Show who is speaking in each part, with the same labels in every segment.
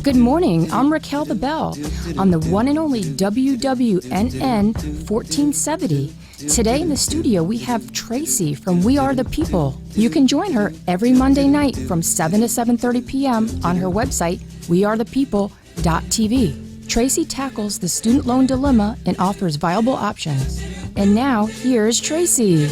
Speaker 1: Good morning, I'm Raquel the Bell on the one and only WWNN 1470. Today in the studio we have Tracy from We Are the People. You can join her every Monday night from 7 to 7:30 p.m. on her website, wearethepeople.tv. Tracy tackles the student loan dilemma and offers viable options. And now, here's Tracy.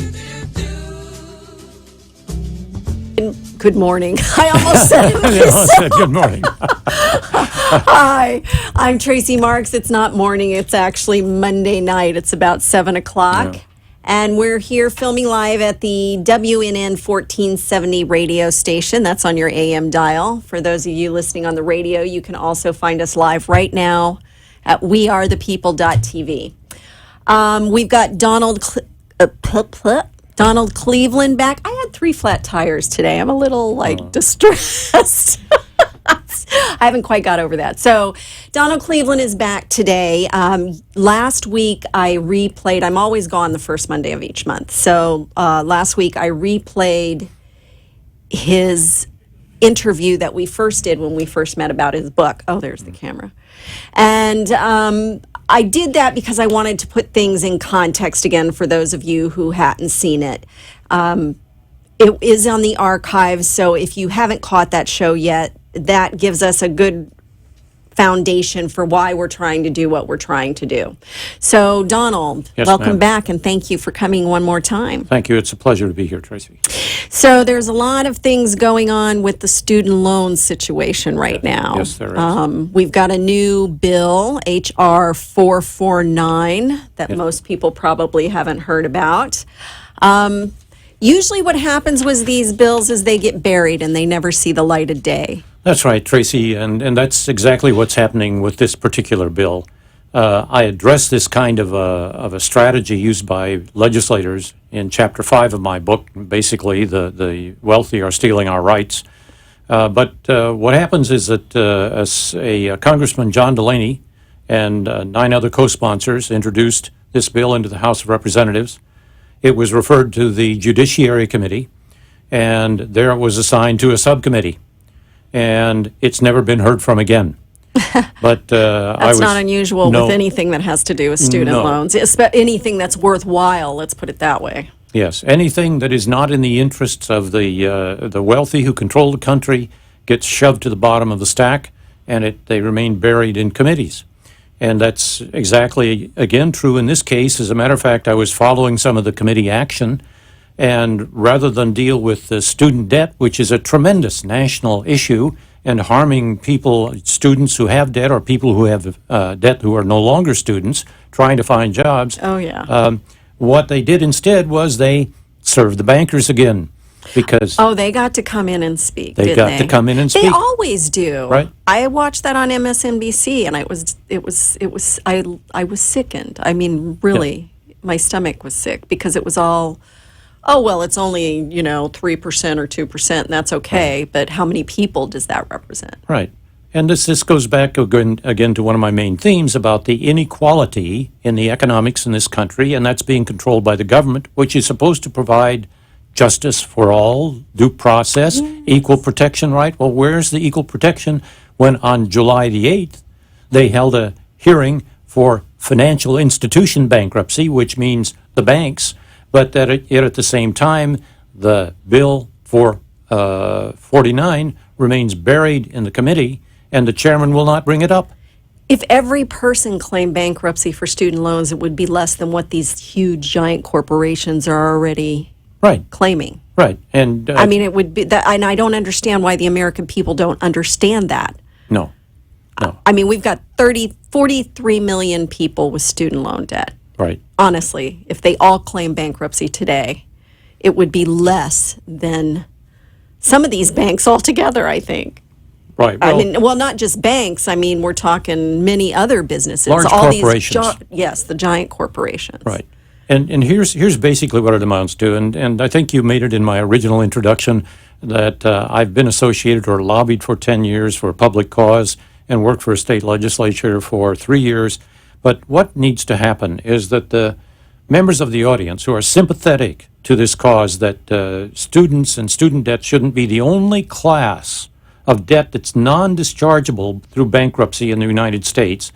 Speaker 2: Good morning. I almost said it.
Speaker 3: I almost said good morning.
Speaker 2: Hi, I'm Tracy Marks. It's not morning. It's actually Monday night. It's about 7 o'clock.
Speaker 3: Yeah.
Speaker 2: And we're here filming live at the WNN 1470 radio station. That's on your AM dial. For those of you listening on the radio, you can also find us live right now at wearethepeople.tv. We've got Donald Cleveland back. I had 3 flat tires today. I'm a little distressed. I haven't quite got over that. So Donald Cleveland is back today. Last week I replayed, I'm always gone the first Monday of each month. So last week I replayed his interview that we first did when we first met about his book. Oh, there's the camera. And I did that because I wanted to put things in context again for those of you who hadn't seen it. It is on the archives, so if you haven't caught that show yet, that gives us a good foundation for why we're trying to do what we're trying to do. So, Donald,
Speaker 3: Yes,
Speaker 2: welcome
Speaker 3: ma'am.
Speaker 2: back, and thank you for coming one more time.
Speaker 3: Thank you. It's a pleasure to be here, Tracy.
Speaker 2: So there's a lot of things going on with the student loan situation right now.
Speaker 3: Yes, there is.
Speaker 2: We've got a new bill, H.R. 449, that most people probably haven't heard about. Usually what happens with these bills is they get buried and they never see the light of day.
Speaker 3: That's right, Tracy, and that's exactly what's happening with this particular bill. I address this kind of a strategy used by legislators in Chapter 5 of my book. Basically, the wealthy are stealing our rights. But what happens is that a Congressman, John Delaney, and 9 other co-sponsors introduced this bill into the House of Representatives. It was referred to the Judiciary Committee, and there it was assigned to a subcommittee. And it's never been heard from again. But
Speaker 2: That's not unusual with anything that has to do with student loans. Anything that's worthwhile, let's put it that way.
Speaker 3: Yes, anything that is not in the interests of the wealthy who control the country gets shoved to the bottom of the stack, and they remain buried in committees. And that's exactly, again, true in this case. As a matter of fact, I was following some of the committee action, and rather than deal with the student debt, which is a tremendous national issue and harming people, students who have debt or people who have debt who are no longer students, trying to find jobs.
Speaker 2: Oh, yeah.
Speaker 3: What they did instead was they served the bankers again, because
Speaker 2: They got to come in and speak,
Speaker 3: they
Speaker 2: didn't
Speaker 3: got to come in and speak.
Speaker 2: They always do.
Speaker 3: Right. I
Speaker 2: watched that on MSNBC, and I was sickened. I mean, really, my stomach was sick because it was all, oh, well, it's only, 3% or 2%, and that's okay, but how many people does that represent?
Speaker 3: Right. And this goes back again to one of my main themes about the inequality in the economics in this country, and that's being controlled by the government, which is supposed to provide justice for all, due process, equal protection right. Well, where's the equal protection when on July the 8th they held a hearing for financial institution bankruptcy, which means the banks, but that yet at the same time the bill for 49 remains buried in the committee, and the chairman will not bring it up.
Speaker 2: If every person claimed bankruptcy for student loans, it would be less than what these huge, giant corporations are already claiming.
Speaker 3: Right. And
Speaker 2: I mean, it would be that, and I don't understand why the American people don't understand that.
Speaker 3: No.
Speaker 2: I mean, we've got 43 million people with student loan debt.
Speaker 3: Right.
Speaker 2: Honestly, if they all claim bankruptcy today, it would be less than some of these banks altogether, I think.
Speaker 3: Right.
Speaker 2: I mean, well, not just banks. I mean, we're talking many other businesses.
Speaker 3: Large corporations.
Speaker 2: Yes, the giant corporations.
Speaker 3: Right. And here's basically what it amounts to, and I think you made it in my original introduction that I've been associated or lobbied for 10 years for a public cause and worked for a state legislature for 3 years. But what needs to happen is that the members of the audience who are sympathetic to this cause that students and student debt shouldn't be the only class of debt that's non-dischargeable through bankruptcy in the United States,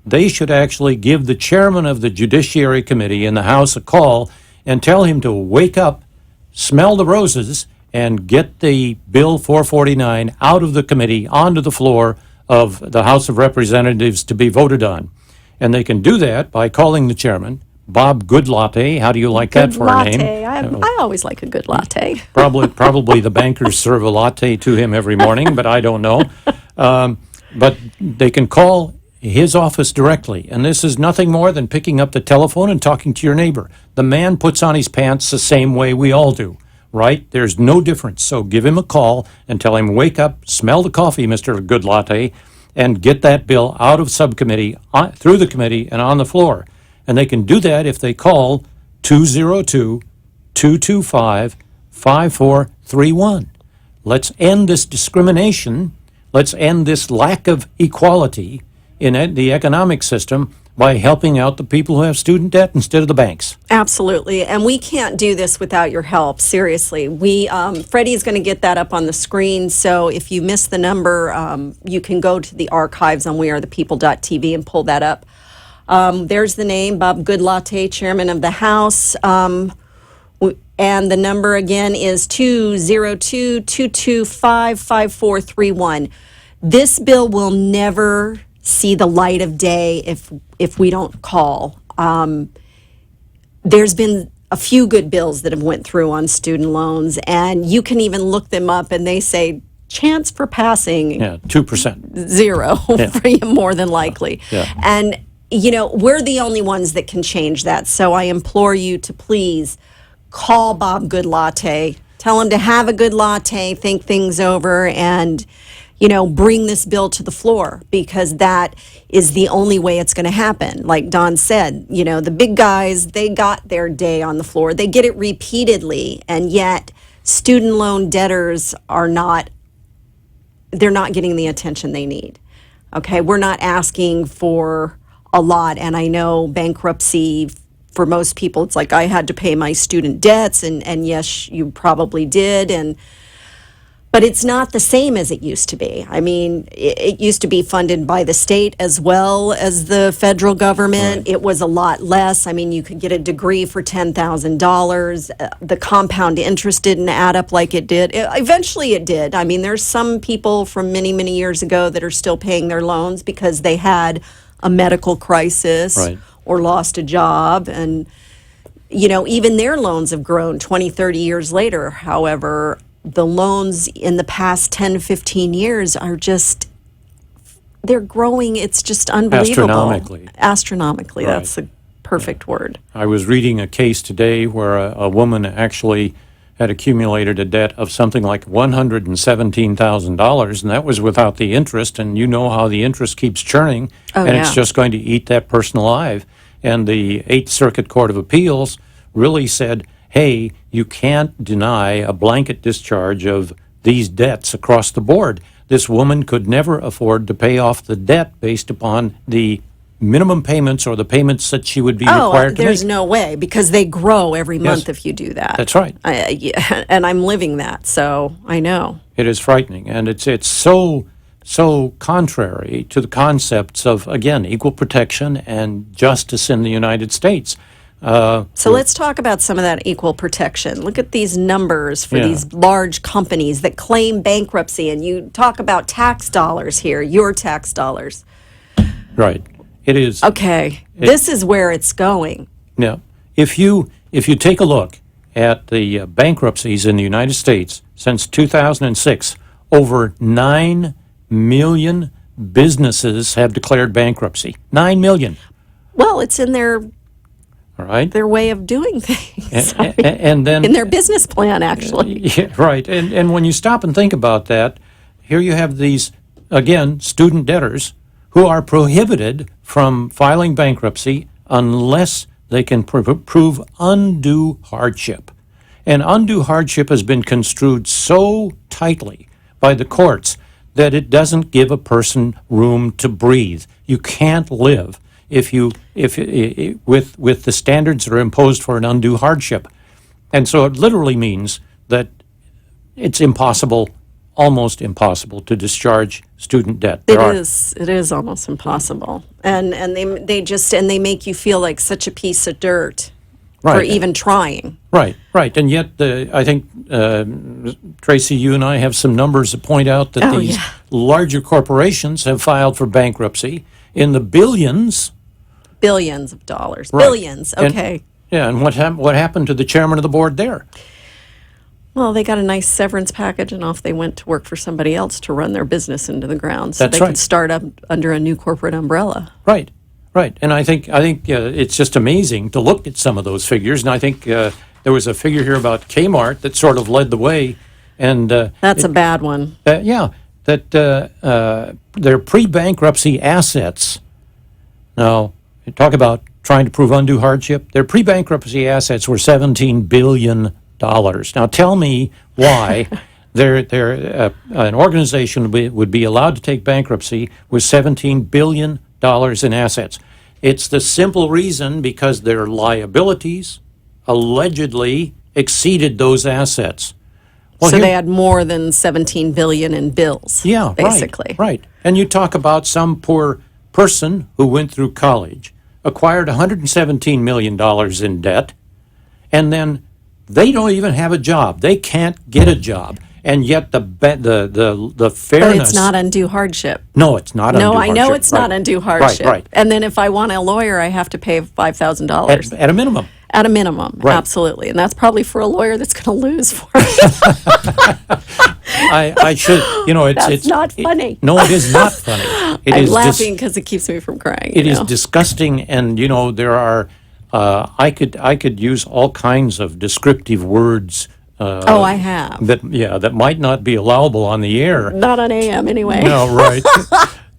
Speaker 3: they should actually give the chairman of the Judiciary Committee in the House a call and tell him to wake up, smell the roses, and get the Bill 449 out of the committee onto the floor of the House of Representatives to be voted on. And they can do that by calling the chairman, Bob Goodlatte. How do you like that for a name?
Speaker 2: I always like a good latte.
Speaker 3: Probably the bankers serve a latte to him every morning, but I don't know. But they can call his office directly, and this is nothing more than picking up the telephone and talking to your neighbor. The man puts on his pants the same way we all do, right? There's no difference. So give him a call and tell him, wake up, smell the coffee, Mr. Goodlatte, and get that bill out of subcommittee, through the committee, and on the floor. And they can do that if they call 202-225-5431. Let's end this discrimination. Let's end this lack of equality in the economic system by helping out the people who have student debt instead of the banks.
Speaker 2: Absolutely. And we can't do this without your help. Seriously. Freddie's going to get that up on the screen. So if you missed the number, you can go to the archives on wearethepeople.tv and pull that up. There's the name, Bob Goodlatte, Chairman of the House. And the number again is 202-225-5431. This bill will never see the light of day if we don't call. There's been a few good bills that have went through on student loans, and you can even look them up, and they say chance for passing
Speaker 3: 2%,
Speaker 2: 0 for you, more than likely. And we're the only ones that can change that. So I implore you to please call Bob Goodlatte, tell him to have a good latte, think things over, and bring this bill to the floor, because that is the only way it's going to happen. Like Don said, the big guys, they got their day on the floor. They get it repeatedly, and yet student loan debtors they're not getting the attention they need. Okay, we're not asking for a lot, and I know bankruptcy, for most people, it's like, I had to pay my student debts, and yes, you probably did, but it's not the same as it used to be. I mean, it used to be funded by the state as well as the federal government. Right. It was a lot less. I mean, you could get a degree for $10,000. The compound interest didn't add up like it did. Eventually it did. I mean, there's some people from many, many years ago that are still paying their loans because they had a medical crisis or lost a job. And, even their loans have grown 20, 30 years later. However, the loans in the past 10, 15 years are they're growing. It's just unbelievable. Astronomically. Right. That's the perfect word.
Speaker 3: I was reading a case today where a woman actually had accumulated a debt of something like $117,000, and that was without the interest, and you know how the interest keeps churning, it's just going to eat that person alive. And the Eighth Circuit Court of Appeals really said, hey, you can't deny a blanket discharge of these debts across the board. This woman could never afford to pay off the debt based upon the minimum payments or the payments that she would be required to make.
Speaker 2: There's no way, because they grow every month if you do that.
Speaker 3: That's right.
Speaker 2: And I'm living that, so I know.
Speaker 3: It is frightening, and it's so contrary to the concepts of, again, equal protection and justice in the United States.
Speaker 2: So let's talk about some of that equal protection. Look at these numbers for these large companies that claim bankruptcy, and you talk about tax dollars here, your tax dollars.
Speaker 3: Right. It is.
Speaker 2: Okay. This is where it's going.
Speaker 3: Yeah. If you take a look at the bankruptcies in the United States since 2006, over 9 million businesses have declared bankruptcy. 9 million.
Speaker 2: Well, it's in their way of doing things.
Speaker 3: And then
Speaker 2: in their business plan, actually.
Speaker 3: Yeah, right. And when you stop and think about that, here you have these, again, student debtors who are prohibited from filing bankruptcy unless they can prove undue hardship. And undue hardship has been construed so tightly by the courts that it doesn't give a person room to breathe. You can't live. with the standards that are imposed for an undue hardship. And so it literally means that it's impossible, almost impossible, to discharge student debt.
Speaker 2: It is almost impossible. And they make you feel like such a piece of dirt for even trying.
Speaker 3: Right. And yet, I think, Tracy, you and I have some numbers that point out that these larger corporations have filed for bankruptcy in the billions.
Speaker 2: Billions of dollars.
Speaker 3: Right.
Speaker 2: Billions, okay.
Speaker 3: And what happened to the chairman of the board there?
Speaker 2: Well, they got a nice severance package, and off they went to work for somebody else to run their business into the ground, so
Speaker 3: That's
Speaker 2: they
Speaker 3: right.
Speaker 2: could start up under a new corporate umbrella.
Speaker 3: Right. And I think it's just amazing to look at some of those figures. And I think there was a figure here about Kmart that sort of led the way. And
Speaker 2: that's a bad one.
Speaker 3: That their pre-bankruptcy assets. Now, you talk about trying to prove undue hardship. Their pre-bankruptcy assets were $17 billion. Now, tell me why an organization would be allowed to take bankruptcy with $17 billion in assets. It's the simple reason because their liabilities allegedly exceeded those assets. Well,
Speaker 2: so they had more than $17 billion in bills, basically.
Speaker 3: Right. And you talk about some poor person who went through college, acquired $117 million in debt, and then they don't even have a job. They can't get a job. And yet the fairness...
Speaker 2: But it's not undue hardship.
Speaker 3: No, it's not undue hardship.
Speaker 2: No, I know it's not undue hardship.
Speaker 3: Right.
Speaker 2: And then if I want a lawyer, I have to pay $5,000.
Speaker 3: At a minimum.
Speaker 2: At a minimum, absolutely. And that's probably for a lawyer that's going to lose for me.
Speaker 3: I should,
Speaker 2: it's not funny.
Speaker 3: No, it is not funny.
Speaker 2: I'm laughing because it keeps me from crying.
Speaker 3: It is disgusting, and there are. I could use all kinds of descriptive words.
Speaker 2: I have.
Speaker 3: That might not be allowable on the air.
Speaker 2: Not on AM, anyway.
Speaker 3: No, right.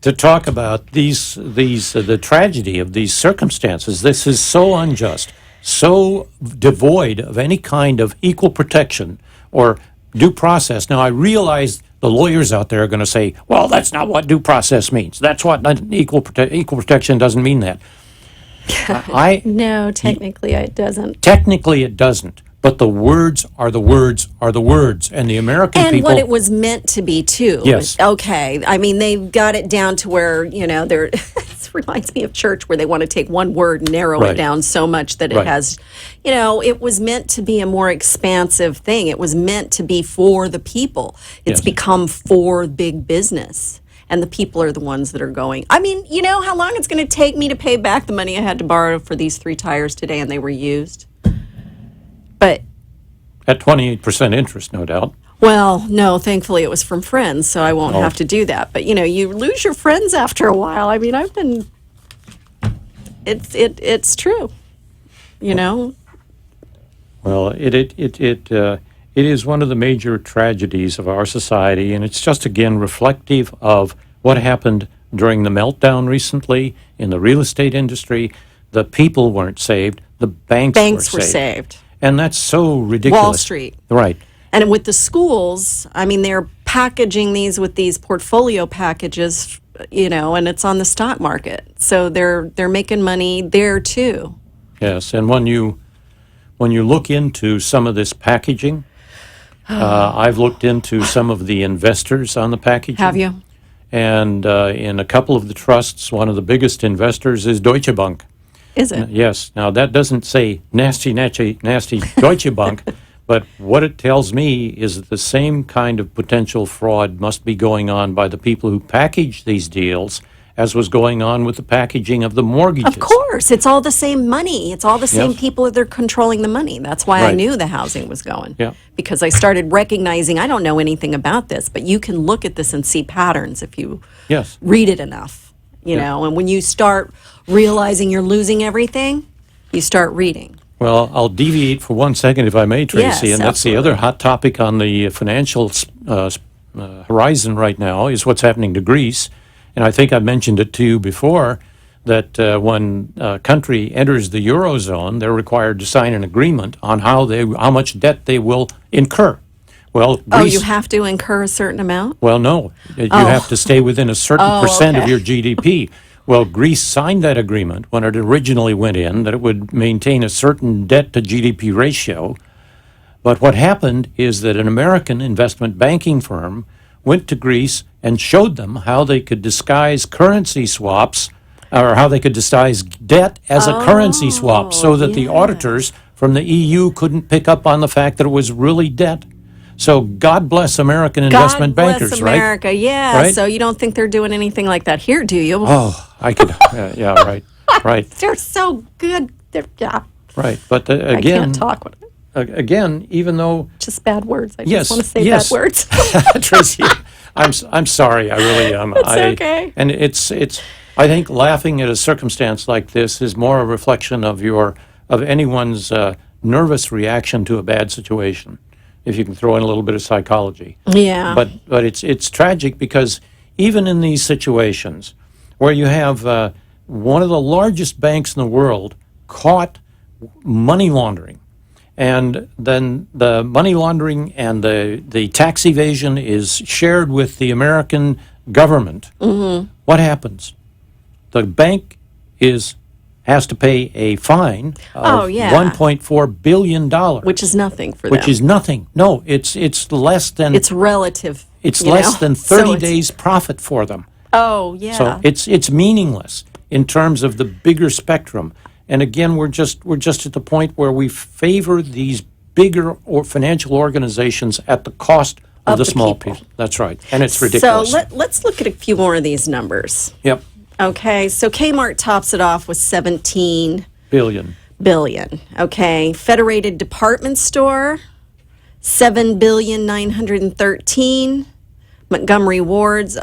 Speaker 3: To talk about the tragedy of these circumstances. This is so unjust, so devoid of any kind of equal protection or due process. Now, I realize the lawyers out there are going to say, well, that's not what due process means. That's what equal protection doesn't mean that.
Speaker 2: No, technically it doesn't.
Speaker 3: Technically it doesn't. But the words are the words are the words. And the American people...
Speaker 2: And what it was meant to be, too.
Speaker 3: Yes.
Speaker 2: Okay. I mean, they've got it down to where, they're... This reminds me of church where they want to take one word and narrow it down so much that it has... it was meant to be a more expansive thing. It was meant to be for the people. It's become for big business. And the people are the ones that are going. I mean, you know how long it's going to take me to pay back the money I had to borrow for these 3 tires today, and they were used? But
Speaker 3: at 28% interest, no doubt.
Speaker 2: Well, no, thankfully it was from friends, so I won't have to do that. But you lose your friends after a while. I mean, it's true.
Speaker 3: Well, it is one of the major tragedies of our society, and it's just, again, reflective of what happened during the meltdown recently in the real estate industry. The people weren't saved. The banks
Speaker 2: were saved.
Speaker 3: And that's so ridiculous.
Speaker 2: Wall Street.
Speaker 3: Right.
Speaker 2: And with the schools, I mean, they're packaging these with these portfolio packages, and it's on the stock market. So they're making money there, too.
Speaker 3: Yes, and when you look into some of this packaging... I've looked into some of the investors on the packaging.
Speaker 2: Have you?
Speaker 3: And in a couple of the trusts, one of the biggest investors is Deutsche Bank.
Speaker 2: Is it?
Speaker 3: Yes. Now, that doesn't say nasty Deutsche Bank, but what it tells me is that the same kind of potential fraud must be going on by the people who package these deals as was going on with the packaging of the mortgages.
Speaker 2: Of course. It's all the same money. It's all the same people that are controlling the money. That's why I knew the housing was going.
Speaker 3: Yeah.
Speaker 2: Because I started recognizing, I don't know anything about this, but you can look at this and see patterns if you read it enough. And when you start realizing you're losing everything, you start reading.
Speaker 3: Well, I'll deviate for 1 second, if I may, Tracy, and that's the other hot topic on the financial horizon right now is what's happening to Greece. And I think I mentioned it to you before that when a country enters the Eurozone, they're required to sign an agreement on how much debt they will incur. Well, Greece,
Speaker 2: you have to incur a certain amount?
Speaker 3: Well, no. You have to stay within a certain percent of your GDP. Well, Greece signed that agreement when it originally went in, that it would maintain a certain debt to GDP ratio. But what happened is that an American investment banking firm went to Greece and showed them how they could disguise currency swaps, or how they could disguise debt as a currency swap, so that the auditors from the EU couldn't pick up on the fact that it was really debt. So God bless American investment bankers,
Speaker 2: God bless America, yeah.
Speaker 3: Right?
Speaker 2: So you don't think they're doing anything like that here, do you?
Speaker 3: Oh, I could, yeah, right,
Speaker 2: They're so good. Yeah.
Speaker 3: right. But
Speaker 2: I
Speaker 3: again,
Speaker 2: can't talk.
Speaker 3: again, even though
Speaker 2: Just bad words. I
Speaker 3: Yes,
Speaker 2: just want to say
Speaker 3: yes.
Speaker 2: bad words.
Speaker 3: Tracy, I'm sorry, I really am.
Speaker 2: It's okay.
Speaker 3: And it's I think laughing at a circumstance like this is more a reflection of anyone's nervous reaction to a bad situation. If you can throw in a little bit of psychology.
Speaker 2: Yeah.
Speaker 3: But it's tragic because even in these situations where you have one of the largest banks in the world caught money laundering, and then the money laundering and the tax evasion is shared with the American government, what happens? The bank has to pay a fine of $1.4 billion.
Speaker 2: Which is nothing for them.
Speaker 3: Which is nothing. No, it's less than
Speaker 2: It's relative.
Speaker 3: it's
Speaker 2: you
Speaker 3: less
Speaker 2: know?
Speaker 3: than
Speaker 2: So
Speaker 3: 30
Speaker 2: it's-
Speaker 3: days profit for them.
Speaker 2: Oh, yeah.
Speaker 3: So it's meaningless in terms of the bigger spectrum. And again, we're just at the point where we favor these bigger or financial organizations at the cost of the small people. That's right. And it's ridiculous.
Speaker 2: So let's look at a few more of these numbers.
Speaker 3: Yep.
Speaker 2: Okay, so Kmart tops it off with 17 billion. Okay, Federated Department Store, 7,913. Montgomery Ward's,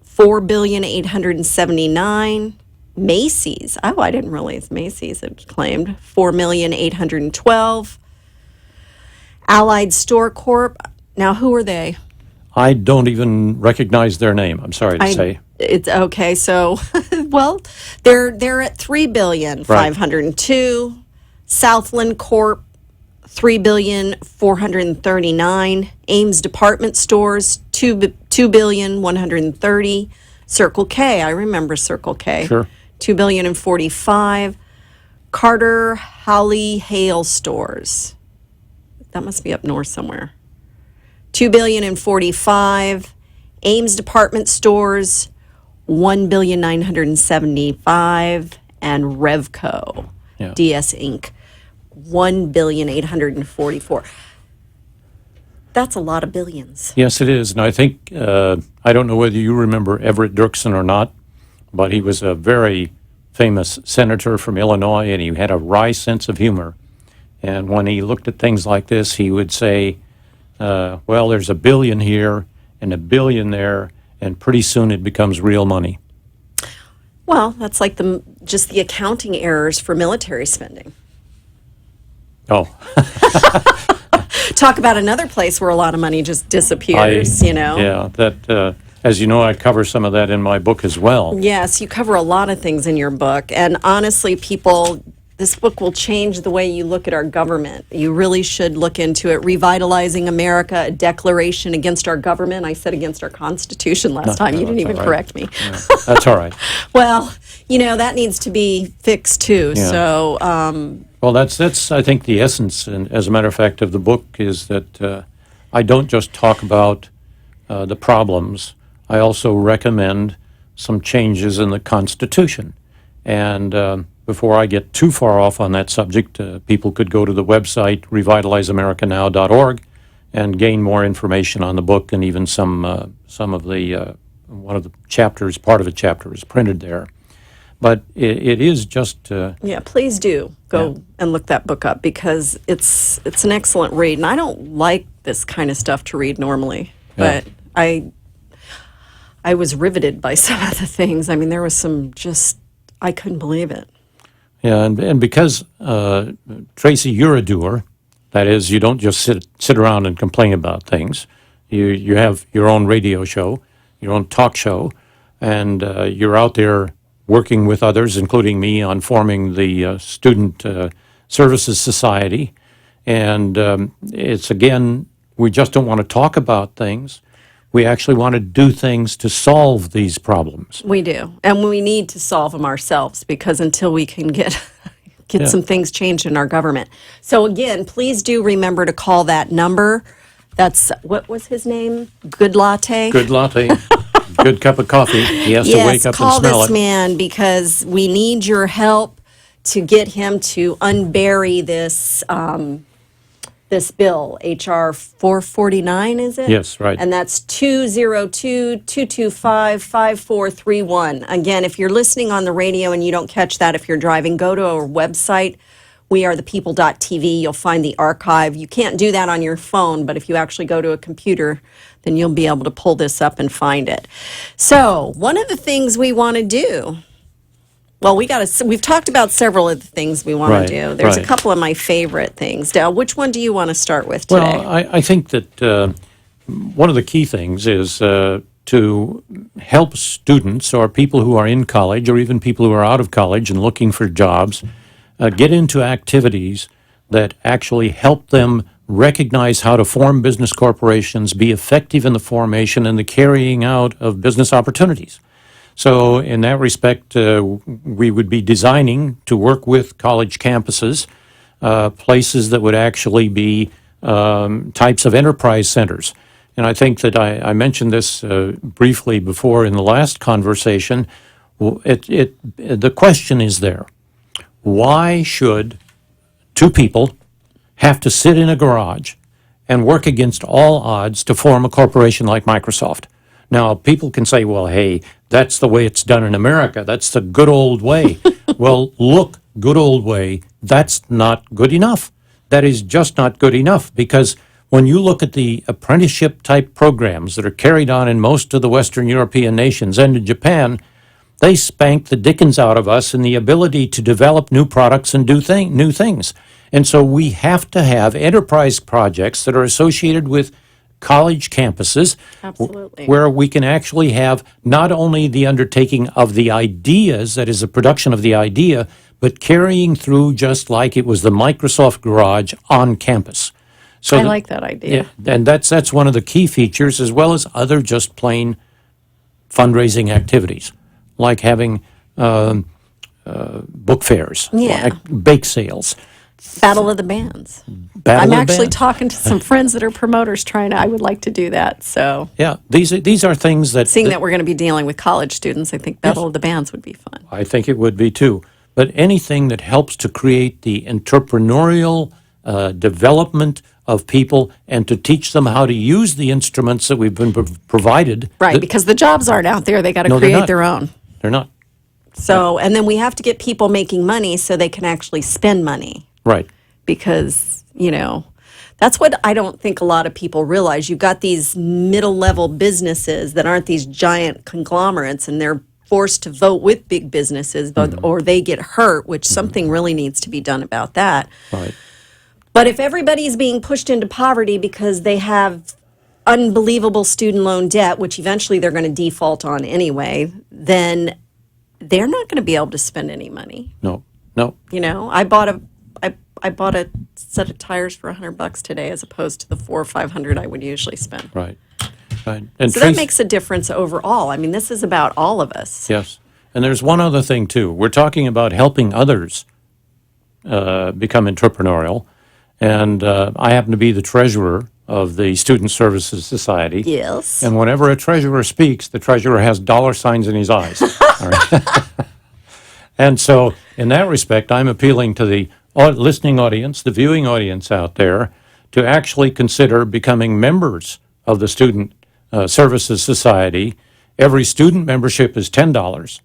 Speaker 2: 4,879. Macy's, I didn't realize Macy's had claimed 4,812. Allied Store Corp. Now, who are they?
Speaker 3: I don't even recognize their name, I'm sorry to say.
Speaker 2: It's okay. So, well, they're at 3,502. Southland Corp, 3,439. Ames Department Stores, 2,130. Circle K, I remember Circle K.
Speaker 3: Sure.
Speaker 2: 2,045. Carter Hawley Hale Stores. That must be up north somewhere. 2,045. Ames Department Stores, 1,975. And Revco,
Speaker 3: Yeah.
Speaker 2: DS Inc., 1,844. That's a lot of billions.
Speaker 3: Yes, it is. And I think, I don't know whether you remember Everett Dirksen or not, but he was a very famous senator from Illinois, and he had a wry sense of humor. And when he looked at things like this, he would say, well, there's $1 billion here and $1 billion there, and pretty soon it becomes real money.
Speaker 2: Well, that's like just the accounting errors for military spending.
Speaker 3: Oh,
Speaker 2: Talk about another place where a lot of money just disappears, you know?
Speaker 3: Yeah, that, as you know, I cover some of that in my book as well.
Speaker 2: Yes, you cover a lot of things in your book. And honestly, people, this book will change the way you look at our government. You really should look into it. Revitalizing America, a declaration against our government. I said against our Constitution last time. You didn't even correct me.
Speaker 3: Yeah, that's all right.
Speaker 2: Well, you know, that needs to be fixed too.
Speaker 3: Yeah.
Speaker 2: So,
Speaker 3: Well, that's I think the essence, and as a matter of fact, of the book is that I don't just talk about the problems. I also recommend some changes in the Constitution. And before I get too far off on that subject, people could go to the website revitalizeamericanow.org and gain more information on the book, and even some of the one of the chapters, part of a chapter is printed there. But it is just
Speaker 2: yeah, please do go and look that book up, because it's an excellent read. And I don't like this kind of stuff to read normally, but I was riveted by some of the things. I mean, there was some I couldn't believe it.
Speaker 3: Yeah, and because, Tracy, you're a doer. That is, you don't just sit around and complain about things. You have your own radio show, your own talk show, and you're out there working with others, including me, on forming the Student Services Society. And it's, again, we just don't want to talk about things. We actually want to do things to solve these problems.
Speaker 2: We do. And we need to solve them ourselves, because until we can get
Speaker 3: Yeah.
Speaker 2: some things changed in our government. So again, please do remember to call that number. That's, what was his name? Good Latte?
Speaker 3: Good latte, good cup of coffee. He has to
Speaker 2: Yes,
Speaker 3: wake up and
Speaker 2: call
Speaker 3: smell
Speaker 2: this
Speaker 3: it.
Speaker 2: man, because we need your help to get him to unbury this this bill, HR 449, is it?
Speaker 3: Yes, right.
Speaker 2: And that's 202-225-5431. Again, if you're listening on the radio and you don't catch that if you're driving, go to our website, wearethepeople.tv. You'll find the archive. You can't do that on your phone, but if you actually go to a computer, then you'll be able to pull this up and find it. So, one of the things we want to do, well, we've talked about several of the things we want
Speaker 3: Right,
Speaker 2: to do. There's a
Speaker 3: right.
Speaker 2: couple of my favorite things. Dale, which one do you want to start with today?
Speaker 3: Well, I think that one of the key things is to help students or people who are in college or even people who are out of college and looking for jobs get into activities that actually help them recognize how to form business corporations, be effective in the formation and the carrying out of business opportunities. So in that respect, we would be designing to work with college campuses, places that would actually be types of enterprise centers. And I think that I mentioned this briefly before in the last conversation. The question is there. Why should two people have to sit in a garage and work against all odds to form a corporation like Microsoft? Now, people can say, well, hey, that's the way it's done in America. That's the good old way. Well, look, good old way, that's not good enough. That is just not good enough, because when you look at the apprenticeship type programs that are carried on in most of the Western European nations and in Japan, they spank the dickens out of us in the ability to develop new products and do new things. And so we have to have enterprise projects that are associated with college campuses.
Speaker 2: Absolutely.
Speaker 3: Where we can actually have not only the undertaking of the ideas, that is the production of the idea, but carrying through just like it was the Microsoft garage on campus. So
Speaker 2: I like that idea.
Speaker 3: Yeah, and that's one of the key features, as well as other just plain fundraising activities, like having book fairs,
Speaker 2: Yeah.
Speaker 3: like bake sales.
Speaker 2: Battle of the Bands.
Speaker 3: Battle
Speaker 2: I'm
Speaker 3: of the
Speaker 2: actually
Speaker 3: Bands.
Speaker 2: talking to some friends that are promoters I would like to do that. So,
Speaker 3: Yeah, these are things that
Speaker 2: seeing that we're going to be dealing with college students, I think Battle of the Bands would be fun.
Speaker 3: I think it would be too. But anything that helps to create the entrepreneurial development of people and to teach them how to use the instruments that we've been provided.
Speaker 2: Right, because the jobs aren't out there. They got to
Speaker 3: No, they're
Speaker 2: create
Speaker 3: not.
Speaker 2: their own.
Speaker 3: They're not.
Speaker 2: So, and then we have to get people making money so they can actually spend money,
Speaker 3: Right.
Speaker 2: because, that's what I don't think a lot of people realize. You've got these middle level businesses that aren't these giant conglomerates, and they're forced to vote with big businesses, or they get hurt, which something really needs to be done about that.
Speaker 3: Right.
Speaker 2: But if everybody's being pushed into poverty because they have unbelievable student loan debt, which eventually they're going to default on anyway, then they're not going to be able to spend any money.
Speaker 3: No.
Speaker 2: I bought a set of tires for $100 today, as opposed to the $400 or $500 I would usually spend.
Speaker 3: Right. Right. And
Speaker 2: So that makes a difference overall. I mean, this is about all of us.
Speaker 3: Yes. And there's one other thing too. We're talking about helping others become entrepreneurial. And I happen to be the treasurer of the Student Services Society.
Speaker 2: Yes.
Speaker 3: And whenever a treasurer speaks, the treasurer has dollar signs in his eyes. All right. And so, in that respect, I'm appealing to the listening audience, the viewing audience out there, to actually consider becoming members of the Student Services Society. Every student membership is $10.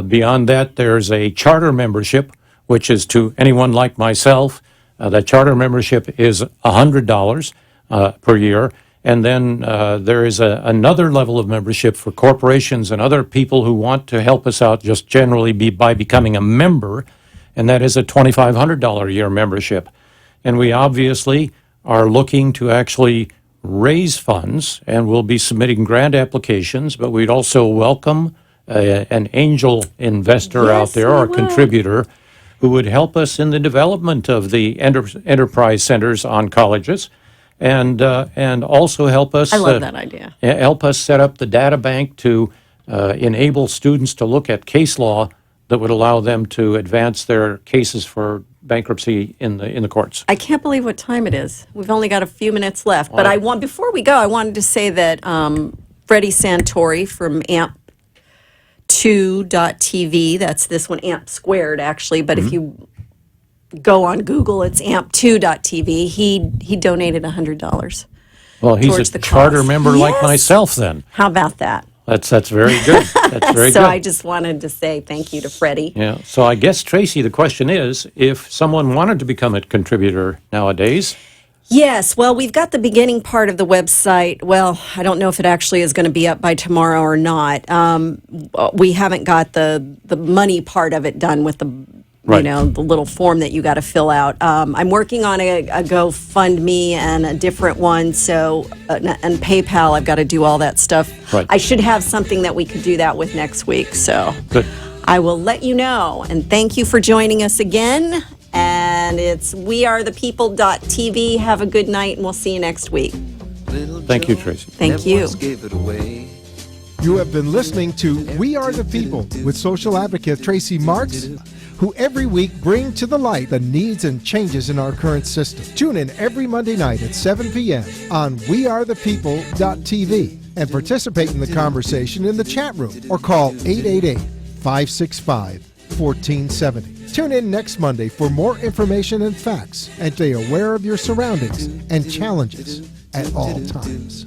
Speaker 3: Beyond that, there's a charter membership, which is to anyone like myself. That charter membership is $100 per year. And then there is another level of membership for corporations and other people who want to help us out just generally by becoming a member, and that is a $2,500 a year membership. And we obviously are looking to actually raise funds, and we'll be submitting grant applications, but we'd also welcome an angel investor out
Speaker 2: Yes,
Speaker 3: there,
Speaker 2: we
Speaker 3: or a
Speaker 2: would.
Speaker 3: contributor, who would help us in the development of the enterprise centers on colleges. and also help us.
Speaker 2: I love that idea.
Speaker 3: Help us set up the data bank to enable students to look at case law that would allow them to advance their cases for bankruptcy in the courts.
Speaker 2: I can't believe what time it is. We've only got a few minutes left. But before we go, I wanted to say that Freddie Santori from amp2.tv, that's this one, amp squared actually, but if you go on Google, it's amp2.tv, he donated $100.
Speaker 3: Well, he's
Speaker 2: towards
Speaker 3: a
Speaker 2: the
Speaker 3: charter
Speaker 2: cost.
Speaker 3: member like
Speaker 2: Yes.
Speaker 3: myself then.
Speaker 2: How about that?
Speaker 3: That's very good. That's very
Speaker 2: So
Speaker 3: good.
Speaker 2: I just wanted to say thank you to Freddie.
Speaker 3: Yeah. So I guess, Tracy, the question is, if someone wanted to become a contributor nowadays,
Speaker 2: Yes, well, we've got the beginning part of the website. Well, I don't know if it actually is going to be up by tomorrow or not. We haven't got the money part of it done with the
Speaker 3: Right.
Speaker 2: the little form that you got to fill out. I'm working on a GoFundMe and a different one, so and PayPal. I've got to do all that stuff.
Speaker 3: Right.
Speaker 2: I should have something that we could do that with next week. So
Speaker 3: good.
Speaker 2: I will let you know. And thank you for joining us again. And it's wearethepeople.tv. Have a good night, and we'll see you next week.
Speaker 3: Thank you, Tracy.
Speaker 2: Thank you.
Speaker 4: You have been listening to We Are the People with social advocate Tracy Marks, who every week bring to the light the needs and changes in our current system. Tune in every Monday night at 7 p.m. on wearethepeople.tv and participate in the conversation in the chat room or call 888-565-1470. Tune in next Monday for more information and facts and stay aware of your surroundings and challenges at all times.